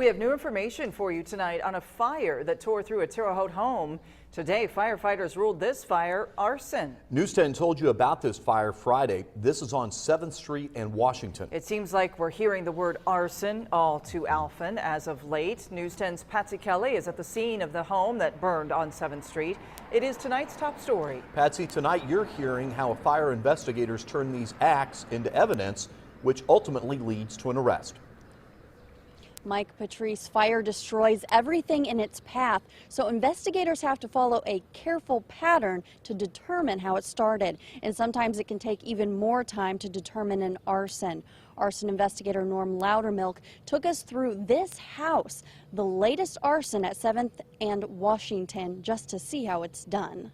We have new information for you tonight on a fire that tore through a Terre Haute home. Today, firefighters ruled this fire arson. News 10 told you about this fire Friday. This is on 7th Street and Washington. It seems like we're hearing the word arson all too often as of late. News 10's Patsy Kelly is at the scene of the home that burned on 7th Street. It is tonight's top story. Patsy, tonight you're hearing how fire investigators turn these acts into evidence, which ultimately leads to an arrest. Mike Patrice, fire destroys everything in its path, so investigators have to follow a careful pattern to determine how it started. And sometimes it can take even more time to determine an arson. Arson investigator Norm Loudermilk took us through this house, the latest arson at 7th and Washington, just to see how it's done.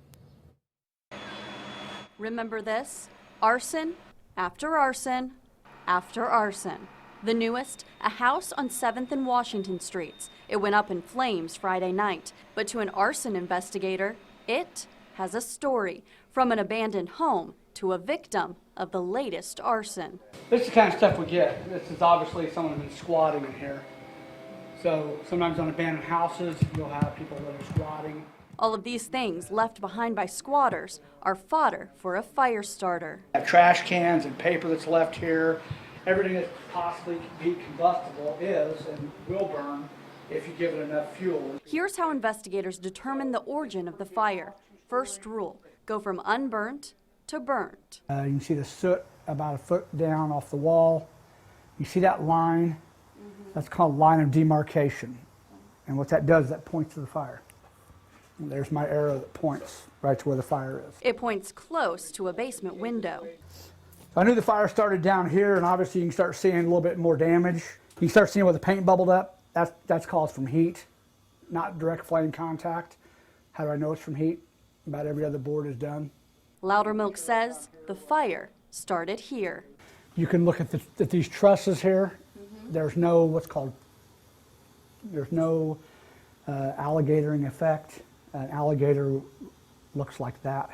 Remember this? Arson after arson after arson. The newest, a house on 7th and Washington Streets. It went up in flames Friday night, but to an arson investigator, it has a story, from an abandoned home to a victim of the latest arson. This is the kind of stuff we get. This is obviously someone who's been squatting in here. So sometimes on abandoned houses, you'll have people that are squatting. All of these things left behind by squatters are fodder for a fire starter. Trash cans and paper that's left here. Everything that possibly can be combustible is and will burn if you give it enough fuel. Here's how investigators determine the origin of the fire. First rule, go from unburnt to burnt. You can see the soot about a foot down off the wall. You see that line? That's called line of demarcation. And what that does, that points to the fire. And there's my arrow that points right to where the fire is. It points close to a basement window. I knew the fire started down here, and obviously you can start seeing a little bit more damage. You can start seeing where the paint bubbled up. That's caused from heat, not direct flame contact. How do I know it's from heat? About every other board is done. Loudermilk says the fire started here. You can look at these trusses here. There's no alligatoring effect. An alligator looks like that.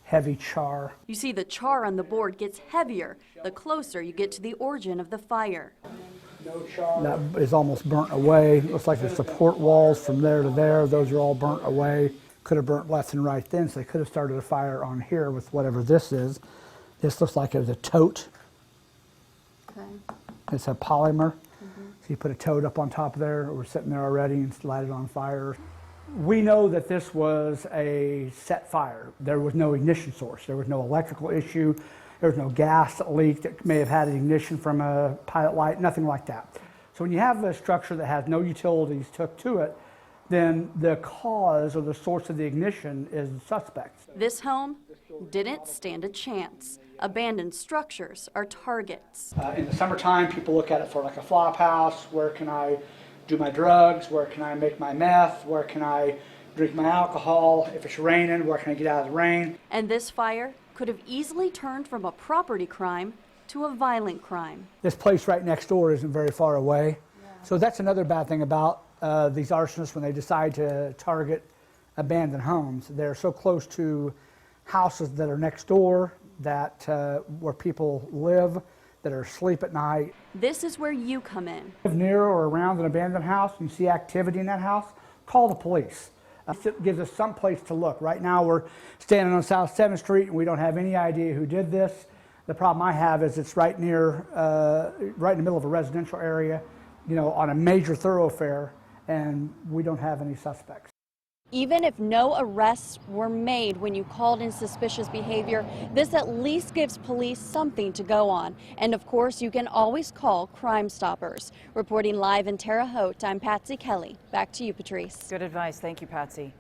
Heavy char. You see the char on the board gets heavier the closer you get to the origin of the fire. No char. That is almost burnt away. Looks like the support walls from there to there, those are all burnt away. Could have burnt left and right then, so they could have started a fire on here with whatever this is. This looks like it was a tote. Okay. It's a polymer. So you put a tote up on top of there, or sitting there already and light it on fire. We know that this was a set fire. There was no ignition source. There was no electrical issue. There was no gas leak that may have had an ignition from a pilot light, nothing like that. So when you have a structure that has no utilities hooked to it, then the cause or the source of the ignition is suspect. This home didn't stand a chance. Abandoned structures are targets. In the summertime, people look at it for like a flop house. Where can I do my drugs? Where can I make my meth? Where can I drink my alcohol? If it's raining, where can I get out of the rain? And this fire could have easily turned from a property crime to a violent crime. This place right next door isn't very far away. So that's another bad thing about these arsonists when they decide to target abandoned homes. They're so close to houses that are next door, that where people live, that are asleep at night. This is where you come in. If near or around an abandoned house and you see activity in that house, call the police. It gives us some place to look. Right now we're standing on South 7th Street and we don't have any idea who did this. The problem I have is it's right near, right in the middle of a residential area, you know, on a major thoroughfare, and we don't have any suspects. Even if no arrests were made when you called in suspicious behavior, this at least gives police something to go on. And of course, you can always call Crime Stoppers. Reporting live in Terre Haute, I'm Patsy Kelly. Back to you, Patrice. Good advice. Thank you, Patsy.